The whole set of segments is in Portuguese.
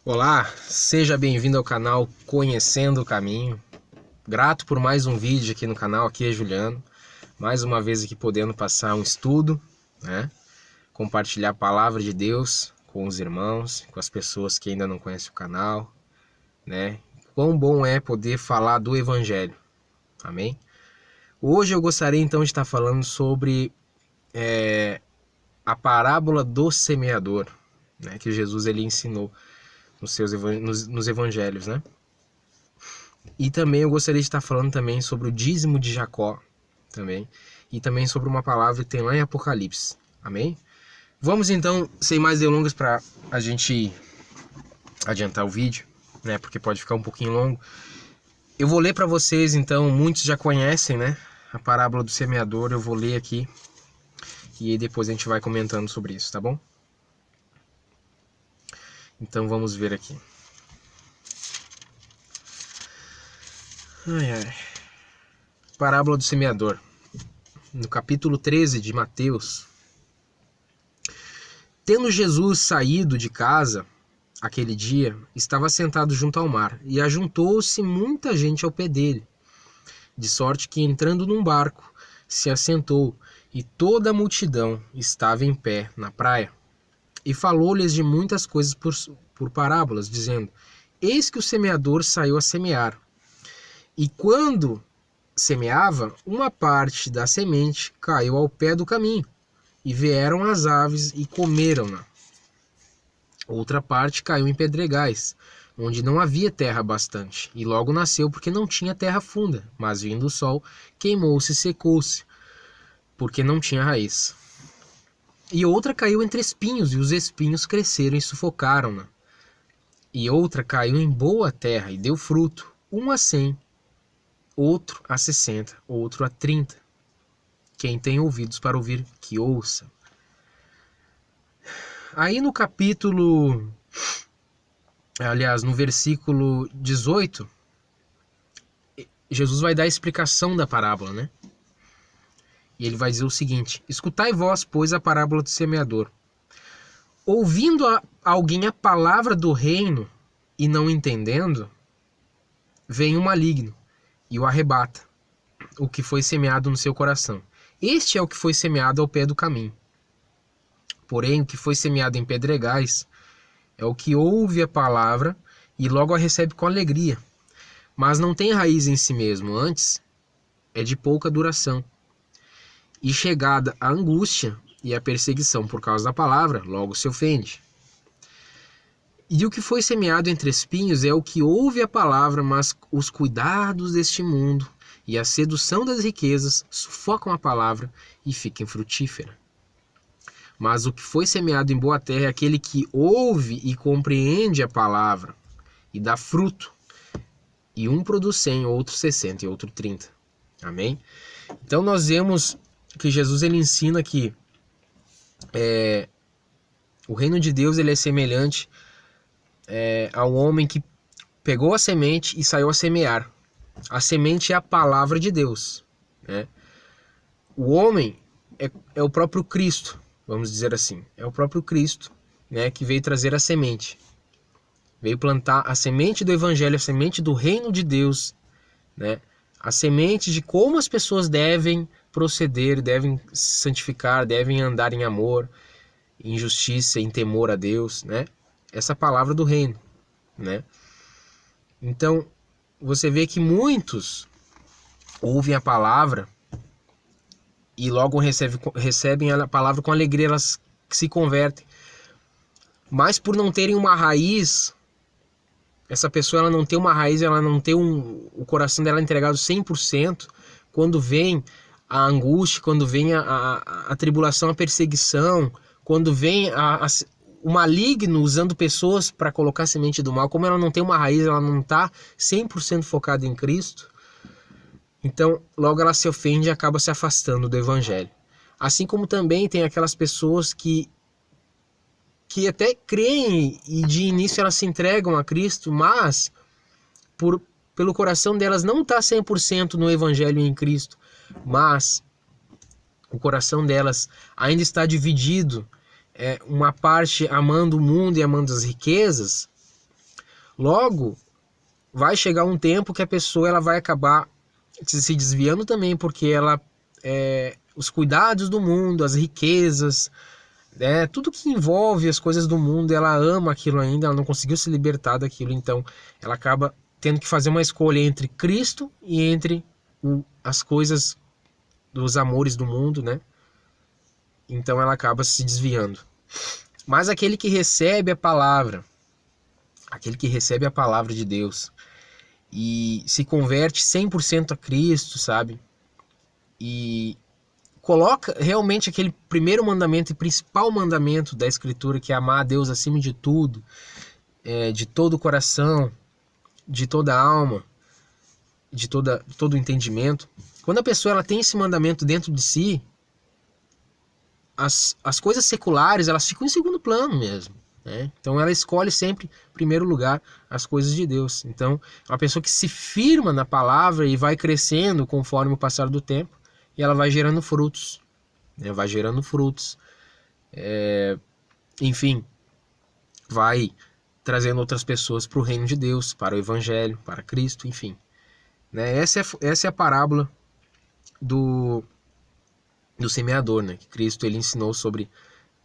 Olá, seja bem-vindo ao canal Conhecendo o Caminho. Grato por mais um vídeo aqui no canal, aqui é Juliano. Mais uma vez aqui podendo passar um estudo, né? Compartilhar a palavra de Deus com os irmãos, com as pessoas que ainda não conhecem o canal, né? Quão bom é poder falar do Evangelho, amém? Hoje eu gostaria então de estar falando sobre a parábola do semeador, né? Que Jesus ele ensinou nos evangelhos, né? E também eu gostaria de estar falando também sobre o dízimo de Jacó, também, e também sobre uma palavra que tem lá em Apocalipse, amém? Vamos então, sem mais delongas, para a gente adiantar o vídeo, né? Porque pode ficar um pouquinho longo. Eu vou ler para vocês, então, muitos já conhecem, né? A parábola do semeador, eu vou ler aqui e aí depois a gente vai comentando sobre isso, tá bom? Então vamos ver aqui. Parábola do semeador. No capítulo 13 de Mateus. Tendo Jesus saído de casa aquele dia, estava sentado junto ao mar, e ajuntou-se muita gente ao pé dele, de sorte que, entrando num barco, se assentou, e toda a multidão estava em pé na praia. E falou-lhes de muitas coisas por parábolas, dizendo: Eis que o semeador saiu a semear. E quando semeava, uma parte da semente caiu ao pé do caminho, e vieram as aves e comeram-na. Outra parte caiu em pedregais, onde não havia terra bastante, e logo nasceu porque não tinha terra funda, mas vindo o sol, queimou-se e secou-se, porque não tinha raiz. E outra caiu entre espinhos, e os espinhos cresceram e sufocaram-na. E outra caiu em boa terra e deu fruto, um a 100, outro a 60, outro a 30. Quem tem ouvidos para ouvir, que ouça. Aí no no versículo 18, Jesus vai dar a explicação da parábola, né? E ele vai dizer o seguinte: Escutai vós, pois, a parábola do semeador. Ouvindo alguém a palavra do reino e não entendendo, vem o maligno e o arrebata o que foi semeado no seu coração. Este é o que foi semeado ao pé do caminho. Porém, o que foi semeado em pedregais é o que ouve a palavra e logo a recebe com alegria, mas não tem raiz em si mesmo, antes é de pouca duração. E chegada a angústia e a perseguição por causa da palavra, logo se ofende. E o que foi semeado entre espinhos é o que ouve a palavra, mas os cuidados deste mundo e a sedução das riquezas sufocam a palavra e fica infrutífera. Mas o que foi semeado em boa terra é aquele que ouve e compreende a palavra e dá fruto. E um produz 100, outro 60 e outro 30. Amém? Então nós vemos que Jesus ele ensina que o reino de Deus ele é semelhante ao homem que pegou a semente e saiu a semear. A semente é a palavra de Deus, né? O homem é o próprio Cristo, vamos dizer assim. É o próprio Cristo, né, que veio trazer a semente. Veio plantar a semente do Evangelho, a semente do reino de Deus, né? A semente de como as pessoas devem proceder, devem se santificar, devem andar em amor, em justiça, em temor a Deus, né? Essa palavra do reino, né? Então, você vê que muitos ouvem a palavra e logo recebem a palavra com alegria, elas se convertem. Mas por não terem uma raiz, essa pessoa ela não tem uma raiz, ela não tem o coração dela entregado 100%, quando vem a angústia, quando vem a tribulação, a perseguição, quando vem o maligno usando pessoas para colocar a semente do mal, como ela não tem uma raiz, ela não está 100% focada em Cristo, então logo ela se ofende e acaba se afastando do Evangelho. Assim como também tem aquelas pessoas que até creem e de início elas se entregam a Cristo, mas pelo coração delas não está 100% no Evangelho e em Cristo, mas o coração delas ainda está dividido, uma parte amando o mundo e amando as riquezas, Logo, vai chegar um tempo que a pessoa ela vai acabar se desviando também, porque ela os cuidados do mundo, as riquezas, tudo que envolve as coisas do mundo, ela ama aquilo ainda, ela não conseguiu se libertar daquilo, então ela acaba tendo que fazer uma escolha entre Cristo e entre as coisas dos amores do mundo, né? Então ela acaba se desviando. Mas aquele que recebe a palavra, aquele que recebe a palavra de Deus e se converte 100% a Cristo, sabe? E coloca realmente aquele primeiro mandamento e principal mandamento da Escritura, que é amar a Deus acima de tudo, de todo o coração, de toda a alma, de todo o entendimento. Quando a pessoa ela tem esse mandamento dentro de si, as coisas seculares elas ficam em segundo plano mesmo, né? Então ela escolhe sempre, em primeiro lugar, as coisas de Deus. Então é uma pessoa que se firma na palavra e vai crescendo conforme o passar do tempo, e ela vai gerando frutos, né? Vai gerando frutos, enfim, vai trazendo outras pessoas para o reino de Deus, para o Evangelho, para Cristo, enfim, né? Essa é a parábola do semeador, né? Que Cristo ele ensinou sobre,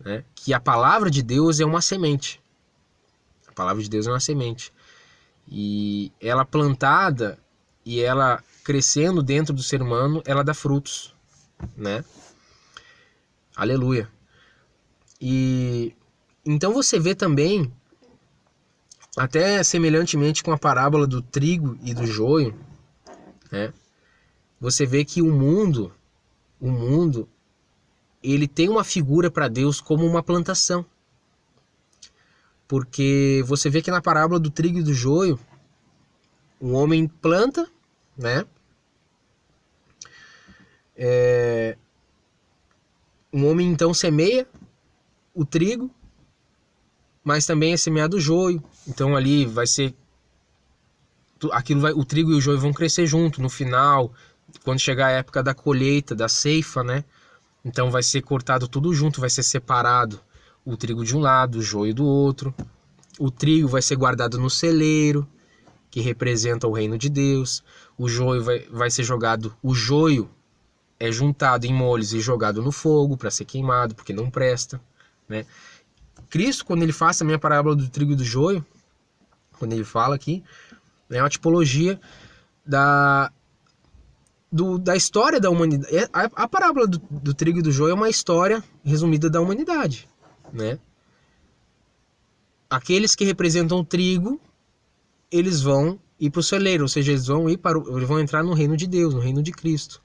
né, que a palavra de Deus é uma semente. A palavra de Deus é uma semente. E ela plantada e ela crescendo dentro do ser humano, ela dá frutos, né? Aleluia. E então você vê também, até semelhantemente com a parábola do trigo e do joio, né? Você vê que o mundo, ele tem uma figura para Deus como uma plantação. Porque você vê que na parábola do trigo e do joio, o homem planta, né? Um homem então semeia o trigo, mas também é semeado o joio. Então ali vai ser o trigo e o joio vão crescer junto no final, quando chegar a época da colheita, da ceifa, né? Então vai ser cortado tudo junto, vai ser separado o trigo de um lado, o joio do outro. O trigo vai ser guardado no celeiro, que representa o reino de Deus. O joio vai ser jogado, o joio é juntado em molhos e jogado no fogo para ser queimado, porque não presta, né? Cristo, quando ele faz também a parábola do trigo e do joio, quando ele fala aqui, é uma tipologia da história da humanidade. A parábola do trigo e do joio é uma história resumida da humanidade, né? Aqueles que representam o trigo, eles vão ir para o celeiro, ou seja, eles vão entrar no reino de Deus, no reino de Cristo.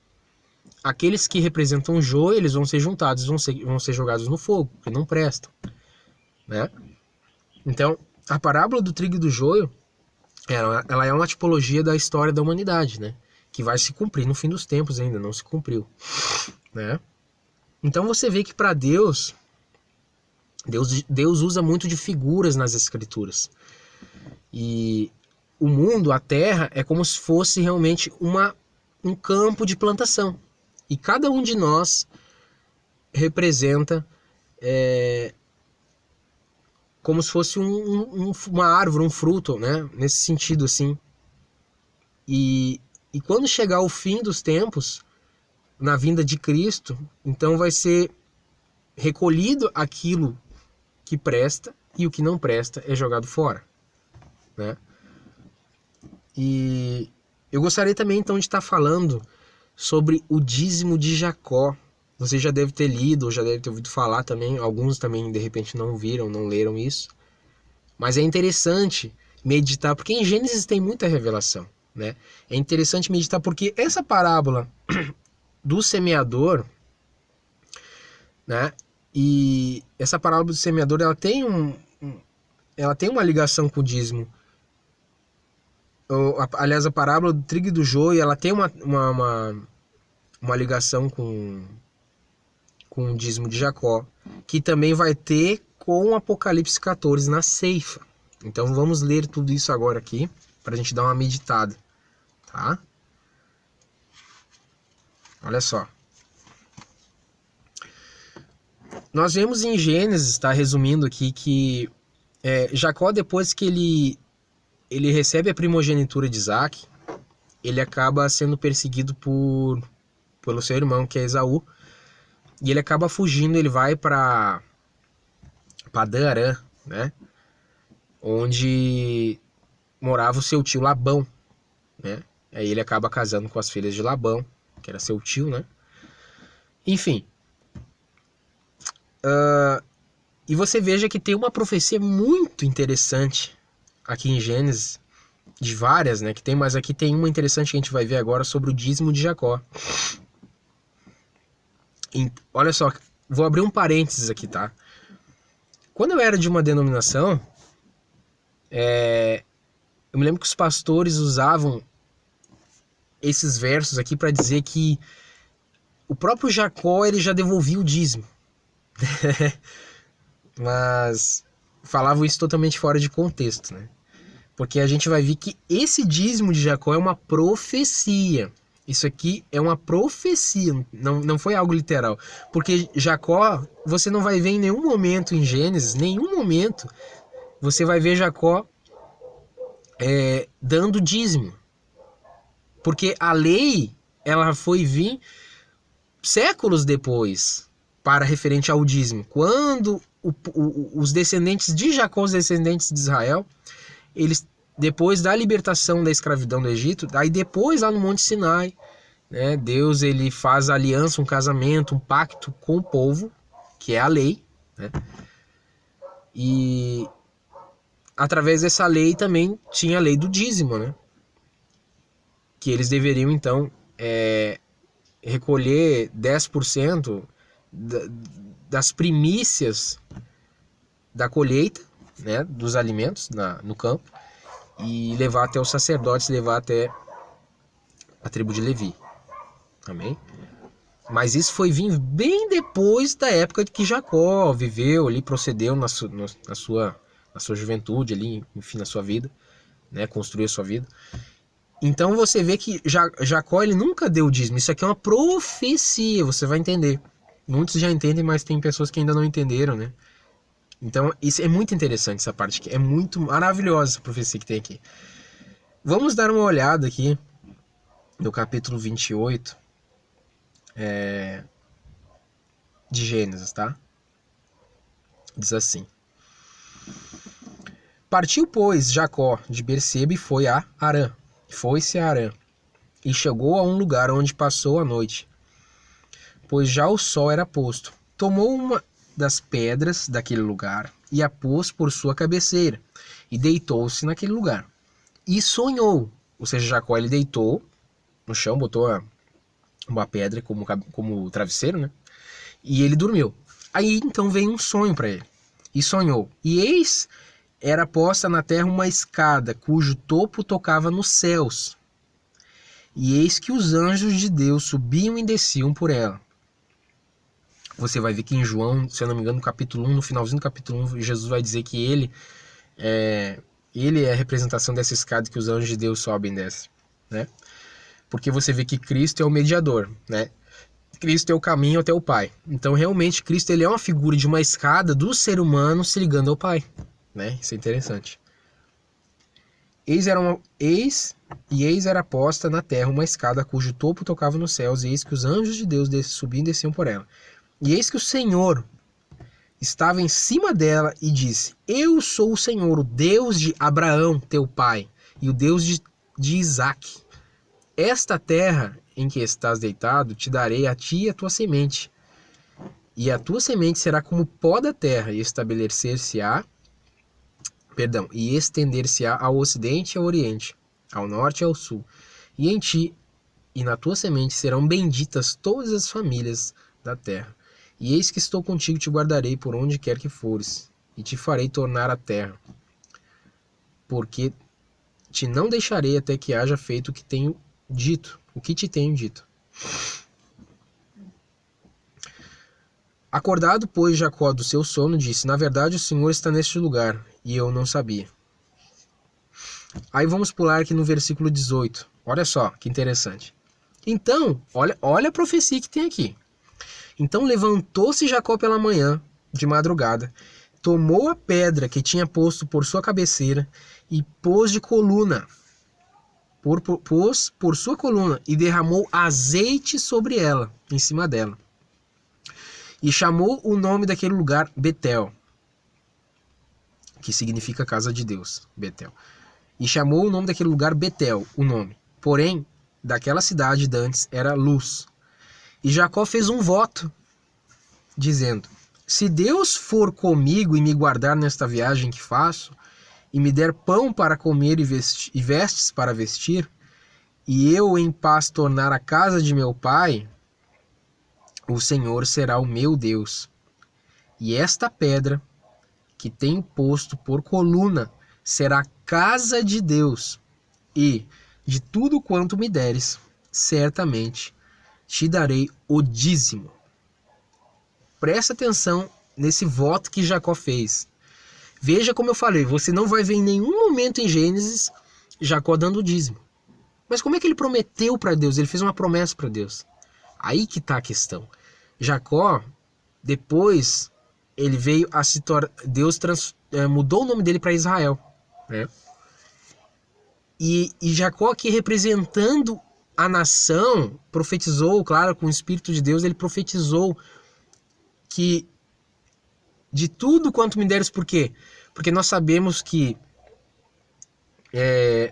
Aqueles que representam o joio, eles vão ser juntados, vão ser jogados no fogo, porque não prestam, né? Então, a parábola do trigo e do joio, ela é uma tipologia da história da humanidade, né? Que vai se cumprir no fim dos tempos, ainda não se cumpriu, né? Então você vê que para Deus usa muito de figuras nas escrituras. E o mundo, a terra, é como se fosse realmente um campo de plantação. E cada um de nós representa como se fosse uma árvore, um fruto, né? Nesse sentido, assim. E quando chegar o fim dos tempos, na vinda de Cristo, então vai ser recolhido aquilo que presta e o que não presta é jogado fora, né? E eu gostaria também então de estar falando sobre o dízimo de Jacó. Você já deve ter lido, ou já deve ter ouvido falar também, alguns também de repente não viram, não leram isso. Mas é interessante meditar, porque em Gênesis tem muita revelação, né? É interessante meditar porque essa parábola do semeador, né? E essa parábola do semeador, ela tem uma ligação com o dízimo. Aliás, a parábola do trigo e do joio, ela tem uma ligação com o dízimo de Jacó, que também vai ter com o Apocalipse 14 na ceifa. Então vamos ler tudo isso agora aqui, para a gente dar uma meditada, tá? Olha só. Nós vemos em Gênesis, tá, resumindo aqui, que Jacó, depois que ele ele recebe a primogenitura de Isaac, ele acaba sendo perseguido pelo seu irmão, que é Esaú, e ele acaba fugindo, ele vai para Padã-Arã, né? Onde morava o seu tio Labão, né? Aí ele acaba casando com as filhas de Labão, que era seu tio, né? Enfim. E você veja que tem uma profecia muito interessante aqui em Gênesis, de várias, né? Que tem, mas aqui tem uma interessante que a gente vai ver agora sobre o dízimo de Jacó. Olha só, vou abrir um parênteses aqui, tá? Quando eu era de uma denominação, eu me lembro que os pastores usavam esses versos aqui para dizer que o próprio Jacó ele já devolvia o dízimo. Mas falavam isso totalmente fora de contexto, né? Porque a gente vai ver que esse dízimo de Jacó é uma profecia. Isso aqui é uma profecia, não foi algo literal. Porque Jacó, você não vai ver em nenhum momento em Gênesis, nenhum momento, você vai ver Jacó dando dízimo. Porque a lei, ela foi vir séculos depois, para referente ao dízimo. Quando os descendentes de Jacó, os descendentes de Israel, eles, depois da libertação da escravidão do Egito, aí depois lá no Monte Sinai, né, Deus ele faz aliança, um casamento, um pacto com o povo, que é a lei, né? E através dessa lei também tinha a lei do dízimo, né? Que eles deveriam então recolher 10% das primícias da colheita, né, dos alimentos no campo, e levar até os sacerdotes, levar até a tribo de Levi. Amém? Mas isso foi vir bem depois da época que Jacó viveu ali, procedeu na sua juventude ali, enfim, na sua vida, né, construiu a sua vida. Então você vê que Jacó ele nunca deu dízimo. Isso aqui é uma profecia, você vai entender. Muitos já entendem, mas tem pessoas que ainda não entenderam, né? Então isso é muito interessante, essa parte aqui. É muito maravilhosa essa profecia que tem aqui. Vamos dar uma olhada aqui no capítulo 28 de Gênesis, tá? Diz assim: Partiu, pois, Jacó de Berseba e foi a Harã. Foi-se a Harã, e chegou a um lugar onde passou a noite, pois já o sol era posto. Tomou uma das pedras daquele lugar e a pôs por sua cabeceira, e deitou-se naquele lugar. E sonhou, ou seja, Jacó ele deitou no chão, botou uma pedra como travesseiro, né? E ele dormiu. Aí então veio um sonho para ele, e sonhou. E eis era posta na terra uma escada, cujo topo tocava nos céus. E eis que os anjos de Deus subiam e desciam por ela. Você vai ver que em João, se eu não me engano, no capítulo 1, no finalzinho do capítulo 1, Jesus vai dizer que ele é a representação dessa escada que os anjos de Deus sobem e descem, né? Porque você vê que Cristo é o mediador, né? Cristo é o caminho até o Pai. Então, realmente, Cristo ele é uma figura de uma escada do ser humano se ligando ao Pai, né? Isso é interessante. Eis era posta na terra uma escada cujo topo tocava nos céus, e eis que os anjos de Deus subiam e desciam por ela. E eis que o Senhor estava em cima dela e disse: Eu sou o Senhor, o Deus de Abraão, teu pai, e o Deus de Isaque. Esta terra em que estás deitado te darei a ti e a tua semente, e a tua semente será como pó da terra, e estender-se-á ao ocidente e ao oriente, ao norte e ao sul. E em ti e na tua semente serão benditas todas as famílias da terra. E eis que estou contigo, te guardarei por onde quer que fores, e te farei tornar a terra, porque te não deixarei até que haja feito o que te tenho dito. Acordado, pois, Jacó do seu sono, disse: Na verdade, o Senhor está neste lugar, e eu não sabia. Aí vamos pular aqui no versículo 18. Olha só, que interessante. Então, olha a profecia que tem aqui. Então levantou-se Jacó pela manhã, de madrugada, tomou a pedra que tinha posto por sua cabeceira e pôs de coluna, pôs por sua coluna e derramou azeite sobre ela, em cima dela. E chamou o nome daquele lugar Betel, que significa casa de Deus, Betel. E chamou o nome daquele lugar Betel, o nome. Porém, daquela cidade dantes era Luz. E Jacó fez um voto, dizendo: se Deus for comigo e me guardar nesta viagem que faço, e me der pão para comer e vestes para vestir, e eu em paz tornar a casa de meu pai, o Senhor será o meu Deus. E esta pedra que tenho posto por coluna será a casa de Deus, e de tudo quanto me deres, certamente te darei o dízimo. Presta atenção nesse voto que Jacó fez. Veja como eu falei, você não vai ver em nenhum momento em Gênesis Jacó dando o dízimo. Mas como é que ele prometeu para Deus? Ele fez uma promessa para Deus. Aí que está a questão. Jacó, depois, ele veio a se tornar... Deus mudou o nome dele para Israel, né? E Jacó aqui representando a nação, profetizou, claro, com o Espírito de Deus, ele profetizou que de tudo quanto me deres, por quê? Porque nós sabemos que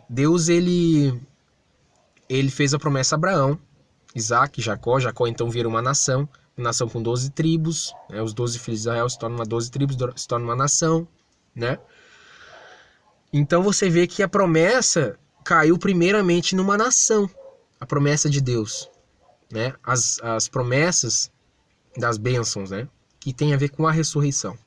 Deus, ele fez a promessa a Abraão, Isaac, Jacó então vira uma nação com 12 tribos, né? Os 12 filhos de Israel se tornam 12 tribos, se tornam uma nação, né? Então você vê que a promessa caiu primeiramente numa nação, a promessa de Deus, né? As promessas das bênçãos, né? Que tem a ver com a ressurreição.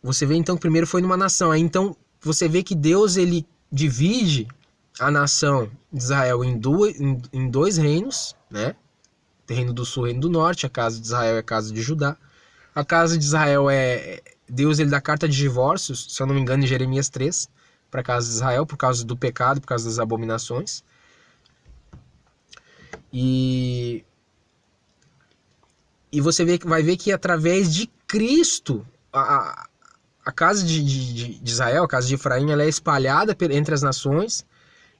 Você vê então que primeiro foi numa nação, aí então você vê que Deus, ele divide a nação de Israel em dois reinos, né? O reino do sul e o reino do norte. A casa de Israel é a casa de Judá. A casa de Israel Deus, ele dá carta de divórcios, se eu não me engano, em Jeremias 3, para a casa de Israel, por causa do pecado, por causa das abominações. E você vai ver que através de Cristo, a casa de Israel, a casa de Efraim, ela é espalhada entre as nações.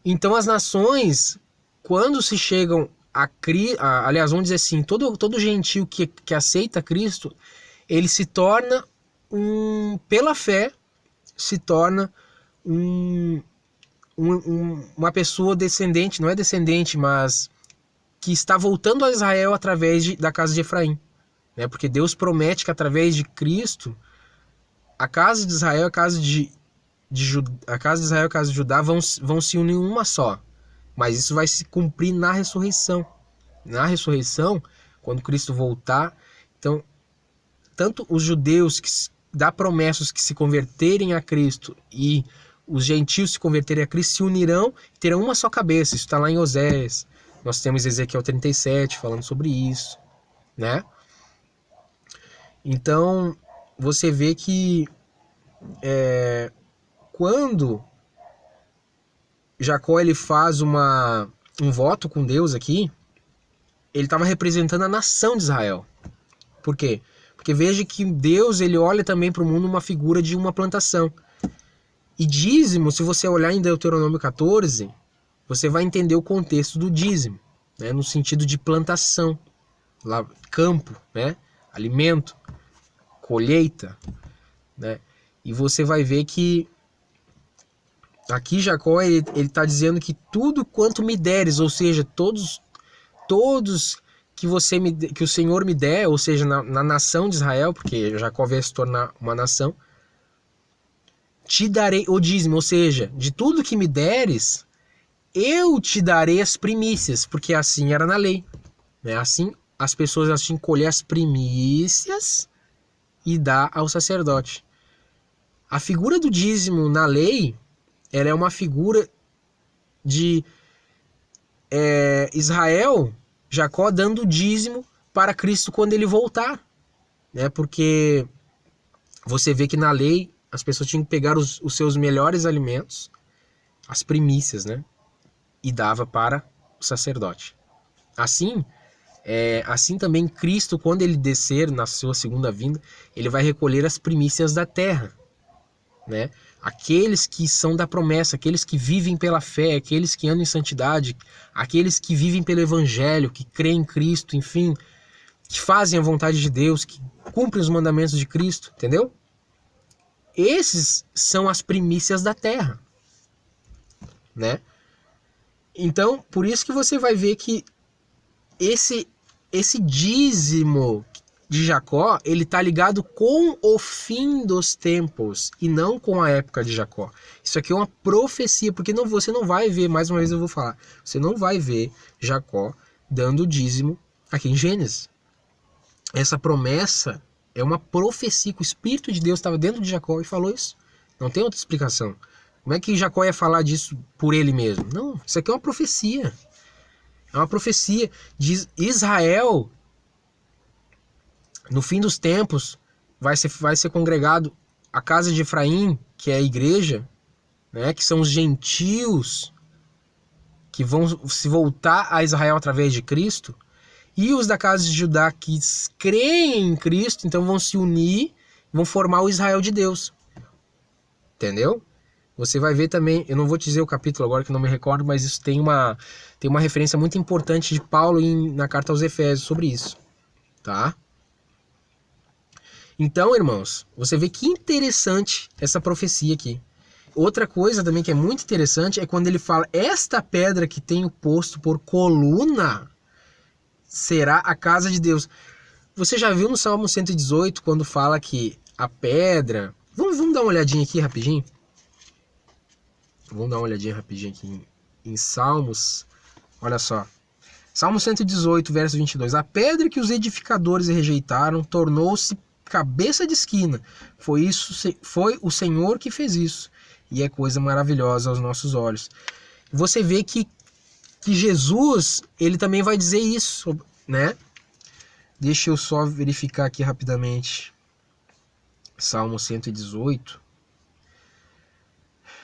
Então as nações, quando se chegam aliás, vamos dizer assim, todo gentil que aceita Cristo, ele se torna pela fé, se torna uma pessoa descendente, não é descendente, mas que está voltando a Israel através da casa de Efraim, né? Porque Deus promete que através de Cristo, a casa de Israel e a casa de Israel e a casa de Judá vão se unir em uma só. Mas isso vai se cumprir na ressurreição. Na ressurreição, quando Cristo voltar, então, tanto os judeus que dá promessas que se converterem a Cristo e os gentios se converterem a Cristo se unirão e terão uma só cabeça. Isso está lá em Oséias. Nós temos Ezequiel 37 falando sobre isso, né? Então, você vê que quando Jacó, ele faz um voto com Deus aqui, ele estava representando a nação de Israel. Por quê? Porque veja que Deus, ele olha também para o mundo uma figura de uma plantação. E dízimo, se você olhar em Deuteronômio 14, você vai entender o contexto do dízimo, né? No sentido de plantação, lá, campo, né? Alimento, colheita, né? E você vai ver que aqui Jacó, ele está dizendo que tudo quanto me deres, ou seja, todos que o Senhor me der, ou seja, na nação de Israel, porque Jacó vai se tornar uma nação, te darei o dízimo, ou seja, de tudo que me deres, eu te darei as primícias, porque assim era na lei, né? Assim as pessoas tinham que colher as primícias e dar ao sacerdote. A figura do dízimo na lei, ela é uma figura de Israel, Jacó dando o dízimo para Cristo quando ele voltar, né? Porque você vê que na lei as pessoas tinham que pegar os seus melhores alimentos, as primícias, né? E dava para o sacerdote. Assim, Assim também Cristo, quando ele descer na sua segunda vinda, ele vai recolher as primícias da terra, né? Aqueles que são da promessa, aqueles que vivem pela fé, aqueles que andam em santidade, aqueles que vivem pelo evangelho, que creem em Cristo, enfim, que fazem a vontade de Deus, que cumprem os mandamentos de Cristo, entendeu? Esses são as primícias da terra, né? Então, por isso que você vai ver que esse dízimo de Jacó, ele tá ligado com o fim dos tempos e não com a época de Jacó. Isso aqui é uma profecia, porque você não vai ver, mais uma vez eu vou falar, você não vai ver Jacó dando dízimo aqui em Gênesis. Essa promessa é uma profecia que o Espírito de Deus estava dentro de Jacó e falou isso. Não tem outra explicação. Como é que Jacó ia falar disso por ele mesmo? Não, isso aqui é uma profecia. É uma profecia de Israel. No fim dos tempos, vai ser congregado a casa de Efraim, que é a igreja, né, que são os gentios que vão se voltar a Israel através de Cristo, e os da casa de Judá que creem em Cristo, então vão se unir, vão formar o Israel de Deus. Entendeu? Você vai ver também, eu não vou te dizer o capítulo agora que não me recordo, mas isso tem uma referência muito importante de Paulo na carta aos Efésios sobre isso, tá? Então, irmãos, você vê que interessante essa profecia aqui. Outra coisa também que é muito interessante é quando ele fala, esta pedra que tenho posto por coluna será a casa de Deus. Você já viu no Salmo 118 quando fala que a pedra... Vamos dar uma olhadinha aqui rapidinho? Vamos dar uma olhadinha rapidinho aqui em Salmos. Olha só. Salmo 118, verso 22. A pedra que os edificadores rejeitaram tornou-se cabeça de esquina. Foi o Senhor que fez isso. E é coisa maravilhosa aos nossos olhos. Você vê que Jesus, ele também vai dizer isso, né? Deixa eu só verificar aqui rapidamente. Salmo 118.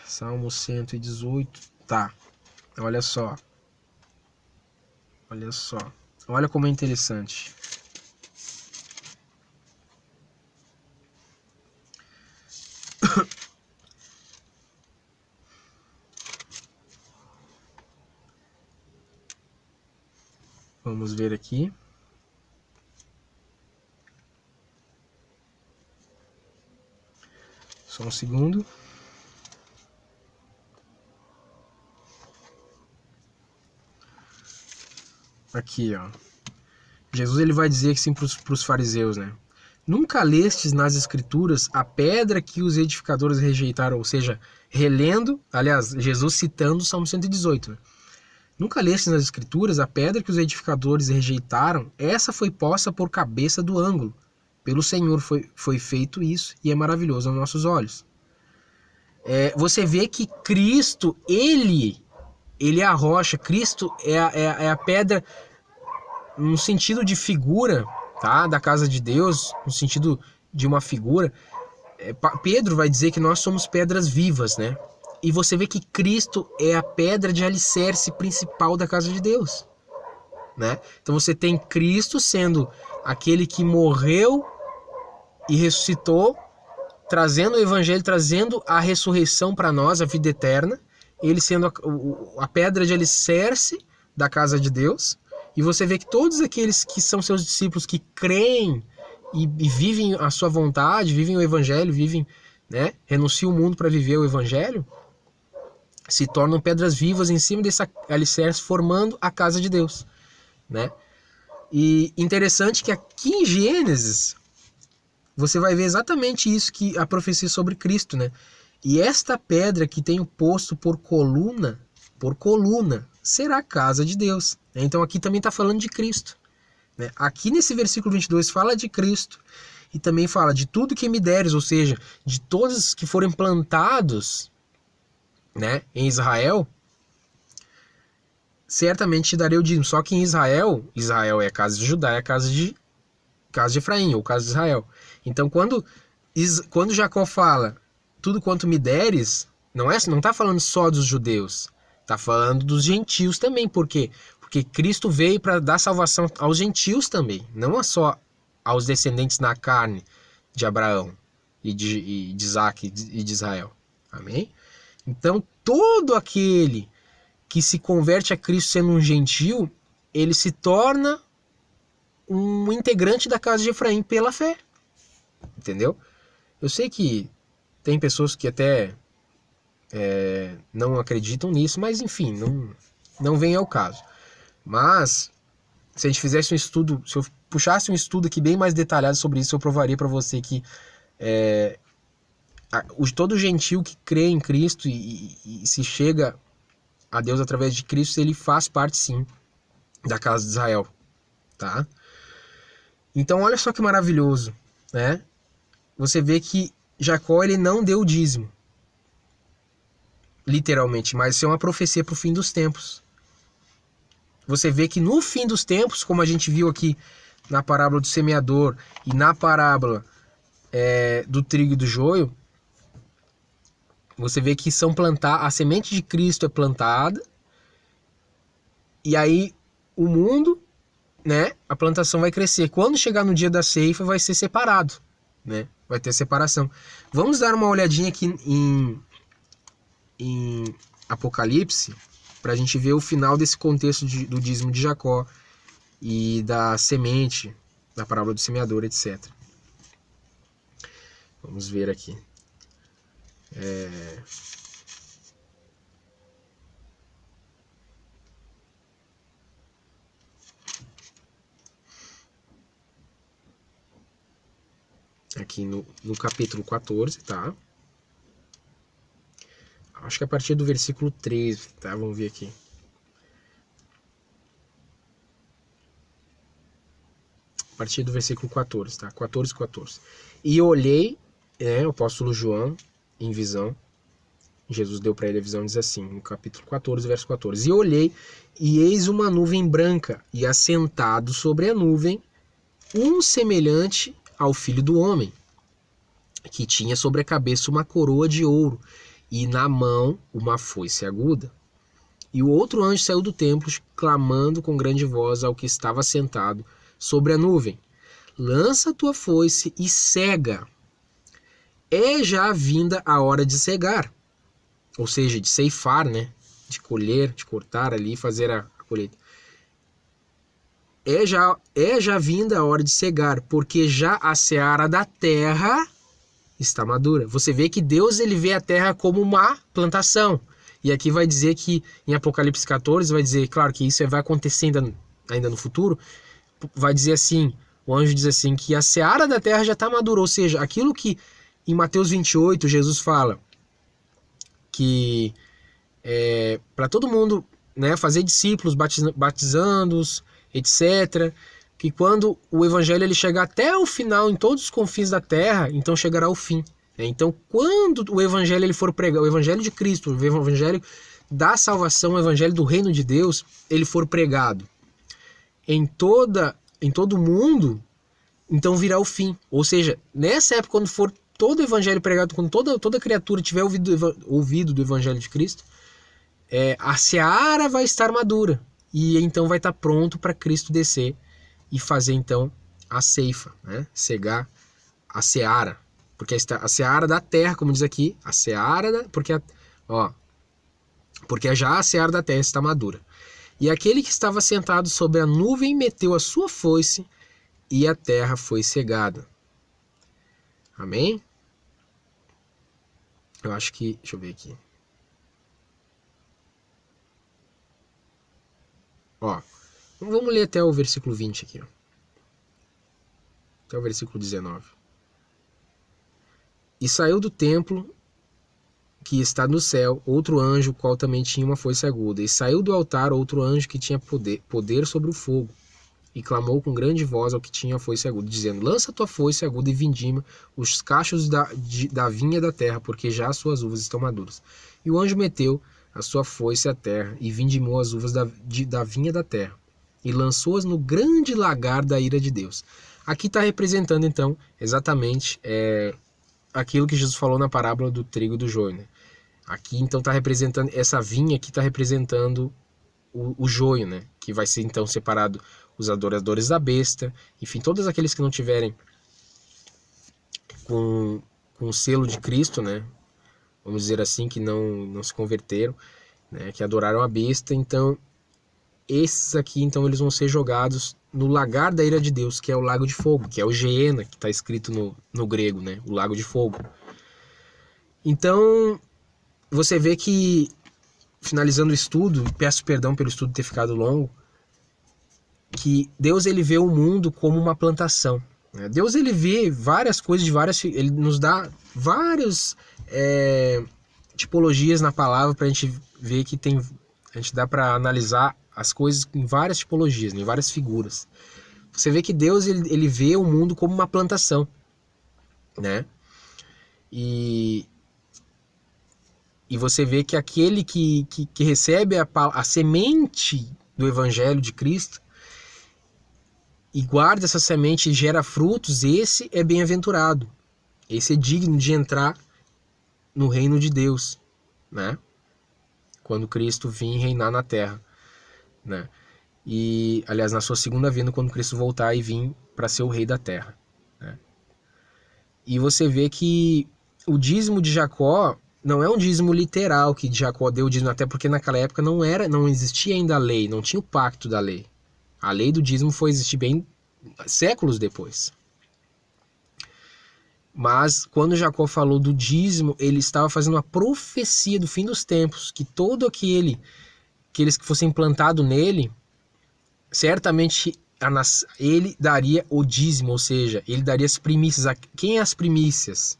Salmo 118. Tá. Olha só. Olha só. Olha como é interessante. Vamos ver aqui. Só um segundo. Aqui, ó. Jesus ele vai dizer assim para os fariseus, né? Nunca lestes nas escrituras a pedra que os edificadores rejeitaram, ou seja, relendo, aliás, Jesus citando o Salmo 118, né? Nunca lestes nas escrituras a pedra que os edificadores rejeitaram, essa foi posta por cabeça do ângulo. Pelo Senhor foi feito isso e é maravilhoso aos nossos olhos. Você vê que Cristo, ele é a rocha, Cristo é a pedra no sentido de figura, tá? Da casa de Deus, no sentido de uma figura. Pedro vai dizer que nós somos pedras vivas, né? E você vê que Cristo é a pedra de alicerce principal da casa de Deus, né? Então você tem Cristo sendo aquele que morreu e ressuscitou, trazendo o evangelho, trazendo a ressurreição para nós, a vida eterna, ele sendo a pedra de alicerce da casa de Deus. E você vê que todos aqueles que são seus discípulos, que creem e vivem a sua vontade, vivem o evangelho, vivem, né, renunciam o mundo para viver o evangelho, se tornam pedras vivas em cima desse alicerce, formando a casa de Deus, né? E interessante que aqui em Gênesis você vai ver exatamente isso, que a profecia sobre Cristo, né? E esta pedra que tenho posto por coluna, será a casa de Deus. Então aqui também está falando de Cristo, né? Aqui nesse versículo 22 fala de Cristo e também fala de tudo que me deres, ou seja, de todos que forem plantados, né, em Israel, certamente te darei o dízimo. Só que em Israel é a casa de Judá, é a casa de Efraim, ou casa de Israel. Então quando Jacó fala tudo quanto me deres, não está falando só dos judeus, está falando dos gentios também. Por quê? Porque Cristo veio para dar salvação aos gentios também, não só aos descendentes na carne de Abraão e de Isaac e de Israel. Amém? Então, todo aquele que se converte a Cristo sendo um gentio, ele se torna um integrante da casa de Efraim pela fé. Entendeu? Eu sei que tem pessoas que até não acreditam nisso, mas enfim, não vem ao caso. Mas, se a gente fizesse um estudo, se eu puxasse um estudo aqui bem mais detalhado sobre isso, eu provaria para você que todo gentio que crê em Cristo e se chega a Deus através de Cristo, ele faz parte sim da casa de Israel, tá? Então olha só que maravilhoso, né? Você vê que Jacó, ele não deu o dízimo, literalmente, mas isso é uma profecia para o fim dos tempos. Você vê que no fim dos tempos, como a gente viu aqui na parábola do semeador e na parábola do trigo e do joio, você vê que a semente de Cristo é plantada, e aí o mundo, né, a plantação vai crescer. Quando chegar no dia da ceifa, vai ser separado, né? Vai ter separação. Vamos dar uma olhadinha aqui em Apocalipse, para a gente ver o final desse contexto do dízimo de Jacó e da semente, da parábola do semeador, etc. Vamos ver aqui. Aqui no capítulo 14, tá? Acho que a partir do versículo 13, tá? Vamos ver aqui. A partir do versículo 14, tá? 14. E olhei, o apóstolo João, em visão, Jesus deu para ele a visão, diz assim, no capítulo 14, verso 14. E olhei, e eis uma nuvem branca, e assentado sobre a nuvem, um semelhante ao Filho do Homem, que tinha sobre a cabeça uma coroa de ouro, e na mão uma foice aguda. E o outro anjo saiu do templo, clamando com grande voz ao que estava sentado sobre a nuvem: lança a tua foice e cega. É já vinda a hora de cegar. Ou seja, de ceifar, né? De colher, de cortar ali e fazer a colheita. É já vinda a hora de cegar, porque já a seara da terra está madura. Você vê que Deus, ele vê a terra como uma plantação. E aqui vai dizer que, em Apocalipse 14, vai dizer, claro que isso vai acontecer ainda no futuro, vai dizer assim, o anjo diz assim, que a seara da terra já está madura. Ou seja, aquilo que em Mateus 28 Jesus fala que para todo mundo, né, fazer discípulos, batizando-os, etc., que quando o evangelho ele chegar até o final em todos os confins da terra, então chegará o fim. Então, quando o evangelho ele for pregar, o evangelho de Cristo, o evangelho da salvação, o evangelho do reino de Deus, ele for pregado em todo o mundo, então virá o fim. Ou seja, nessa época, quando for todo o evangelho pregado, quando toda criatura tiver ouvido do evangelho de Cristo, a seara vai estar madura, e então vai estar pronto para Cristo descer e fazer então a ceifa, né? Cegar a seara, porque a seara da terra, como diz aqui, a seara porque já a seara da terra está madura. E aquele que estava sentado sobre a nuvem meteu a sua foice e a terra foi cegada. Amém? Eu acho que, deixa eu ver aqui. Vamos ler até o versículo 20 aqui. Até o versículo 19. E saiu do templo que está no céu outro anjo, o qual também tinha uma foice aguda. E saiu do altar outro anjo que tinha poder sobre o fogo. E clamou com grande voz ao que tinha a foice aguda, dizendo: lança a tua foice aguda e vindima os cachos da vinha da terra, porque já as suas uvas estão maduras. E o anjo meteu a sua foice à terra e vindimou as uvas da vinha da terra, e lançou-as no grande lagar da ira de Deus. Aqui está representando então exatamente aquilo que Jesus falou na parábola do trigo e do joio, né? Aqui então está representando, essa vinha aqui está representando o joio, né? Que vai ser então separado os adoradores da besta, enfim, todos aqueles que não tiverem com o selo de Cristo, né? Vamos dizer assim, que não se converteram, né? Que adoraram a besta. Então, esses aqui, então, eles vão ser jogados no lagar da ira de Deus, que é o lago de fogo, que é o Geena, que está escrito no grego, né? O lago de fogo. Então, você vê que, finalizando o estudo, peço perdão pelo estudo ter ficado longo, que Deus, ele vê o mundo como uma plantação. Né? Deus, ele vê várias coisas, ele nos dá várias tipologias na palavra para a gente ver que a gente dá para analisar as coisas em várias tipologias, em várias figuras. Você vê que Deus, ele vê o mundo como uma plantação, né? E você vê que aquele que recebe a semente do Evangelho de Cristo e guarda essa semente e gera frutos, esse é bem-aventurado. Esse é digno de entrar no reino de Deus, né? Quando Cristo vir reinar na terra, né? E, aliás, na sua segunda vinda, quando Cristo voltar e vir para ser o rei da terra, né? E você vê que o dízimo de Jacó não é um dízimo literal que Jacó deu o dízimo, até porque naquela época não existia ainda a lei, não tinha o pacto da lei. A lei do dízimo foi existir bem séculos depois. Mas quando Jacó falou do dízimo, ele estava fazendo uma profecia do fim dos tempos, que todo aqueles que fossem implantados nele, certamente ele daria o dízimo, ou seja, ele daria as primícias. Quem é as primícias?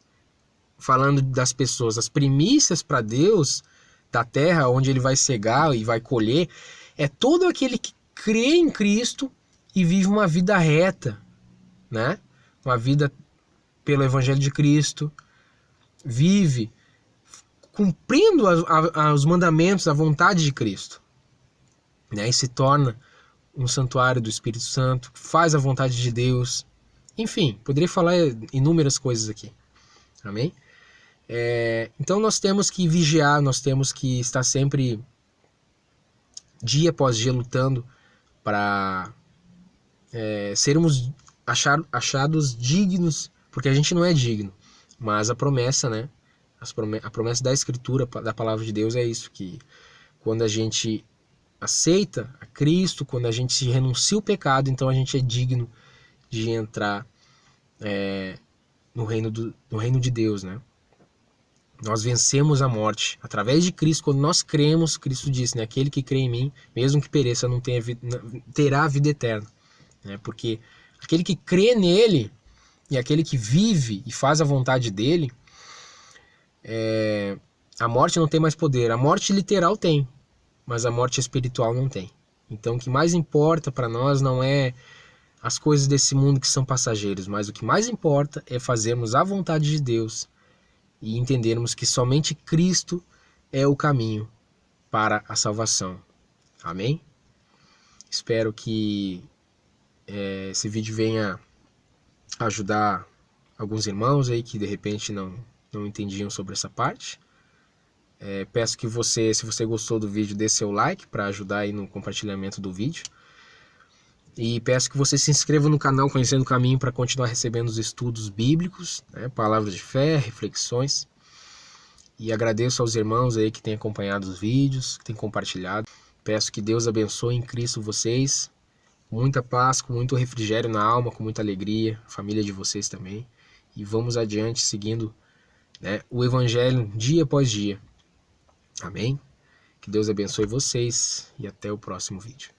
Falando das pessoas, as primícias para Deus da terra onde ele vai cegar e vai colher, é todo aquele que crê em Cristo e vive uma vida reta, né? Uma vida pelo Evangelho de Cristo, vive cumprindo os mandamentos, a vontade de Cristo, né? E se torna um santuário do Espírito Santo, faz a vontade de Deus. Enfim, poderia falar inúmeras coisas aqui. Amém? Então nós temos que vigiar, nós temos que estar sempre, dia após dia, lutando para sermos achados dignos, porque a gente não é digno, mas a promessa, né? A promessa da Escritura, da Palavra de Deus é isso, que quando a gente aceita a Cristo, quando a gente renuncia o pecado, então a gente é digno de entrar no reino de Deus, né? Nós vencemos a morte através de Cristo. Quando nós cremos, Cristo disse, né? Aquele que crê em mim, mesmo que pereça, terá a vida eterna, né? Porque aquele que crê nele e aquele que vive e faz a vontade dele, a morte não tem mais poder. A morte literal tem, mas a morte espiritual não tem. Então o que mais importa para nós não é as coisas desse mundo que são passageiros, mas o que mais importa é fazermos a vontade de Deus e entendermos que somente Cristo é o caminho para a salvação. Amém? Espero que esse vídeo venha ajudar alguns irmãos aí que de repente não entendiam sobre essa parte. Peço que você, se você gostou do vídeo, dê seu like para ajudar aí no compartilhamento do vídeo. E peço que você se inscreva no canal Conhecendo o Caminho para continuar recebendo os estudos bíblicos, né, palavras de fé, reflexões. E agradeço aos irmãos aí que têm acompanhado os vídeos, que têm compartilhado. Peço que Deus abençoe em Cristo vocês, com muita paz, com muito refrigério na alma, com muita alegria, a família de vocês também. E vamos adiante seguindo, né, o Evangelho dia após dia. Amém? Que Deus abençoe vocês e até o próximo vídeo.